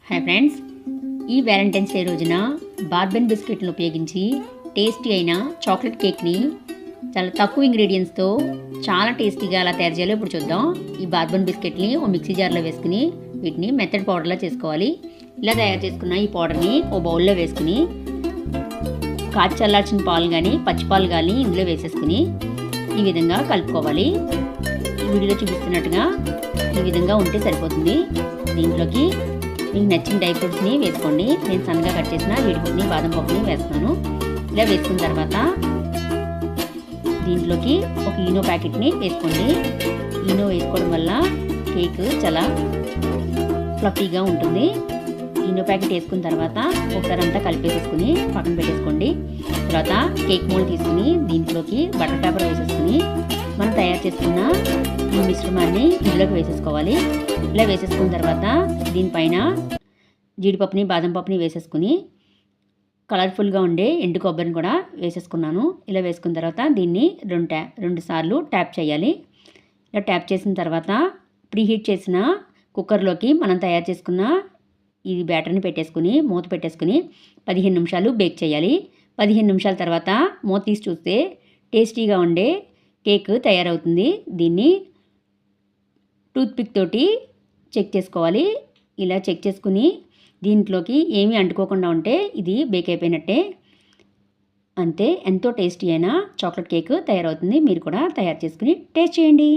Hi friends, ఈ Valentine's day రోజున bourbon బిస్కెట్లను ఉపయోగించి టేస్టీ అయిన చాక్లెట్ కేక్ని చాలా తక్కువ ఇంగ్రీడియంట్స్తో చాలా టేస్టీగా ఎలా తయారు చేయాలో ఇప్పుడు చూద్దాం. ఈ బార్బన్ బిస్కెట్ని ఓ మిక్సీ జార్లో వేసుకుని వీటిని మెత్తడ్ పౌడర్లా చేసుకోవాలి. ఇలా తయారు చేసుకున్న ఈ పౌడర్ని ఓ బౌల్లో వేసుకుని కాచి చల్లార్చిన పాలు కానీ పచ్చిపాలు కానీ ఇందులో వేసేసుకుని ఈ విధంగా కలుపుకోవాలి. ఈ వీడియోలో చూపిస్తున్నట్టుగా ఈ విధంగా ఉంటే సరిపోతుంది. దీంట్లోకి మీకు నచ్చిన డ్రై ఫ్రూట్స్ని వేసుకోండి. నేను సన్నగా కట్ చేసిన జీడిపప్పుని బాదం పప్పుని వేస్తున్నాను. ఇలా వేసుకున్న తర్వాత దీంట్లోకి ఒక ఈనో ప్యాకెట్ని వేసుకోండి. ఈనో వేసుకోవడం వల్ల కేక్ చాలా ఫ్లఫీగా ఉంటుంది. ఈనో ప్యాకెట్ వేసుకున్న తర్వాత ఒకసారి అంతా కలిపేసేసుకుని పక్కన పెట్టేసుకోండి. తర్వాత కేక్ మోల్డ్ తీసుకుని దీంట్లోకి బటర్ పేపర్ వేసేసుకుని మనం తయారు చేసుకున్న ఈ మిశ్రమాన్ని ఇందులోకి వేసేసుకోవాలి. ఇలా వేసేసుకున్న తర్వాత దీనిపైన జీడిపప్పుని బాదం పప్పుని వేసేసుకుని కలర్ఫుల్గా ఉండే ఎండు కొబ్బరిని కూడా వేసేసుకున్నాను. ఇలా వేసుకున్న తర్వాత దీన్ని రెండు సార్లు ట్యాప్ చేయాలి. ఇలా ట్యాప్ చేసిన తర్వాత ప్రీహీట్ చేసిన కుక్కర్లోకి మనం తయారు చేసుకున్న ఈ బ్యాటర్ని పెట్టేసుకుని మూత పెట్టేసుకుని 15 నిమిషాలు బేక్ చేయాలి. 15 నిమిషాల తర్వాత మూత తీసి చూస్తే టేస్టీగా ఉండే కేక్ తయారవుతుంది. దీన్ని టూత్పిక్ తోటి చెక్ చేసుకోవాలి. ఇలా చెక్ చేసుకుని దీంట్లోకి ఏమీ అంటుకోకుండా ఉంటే ఇది బేక్ అయిపోయినట్టే. అంతే, ఎంతో టేస్టీ అయిన చాక్లెట్ కేక్ తయారవుతుంది. మీరు కూడా తయారు చేసుకుని టేస్ట్ చేయండి.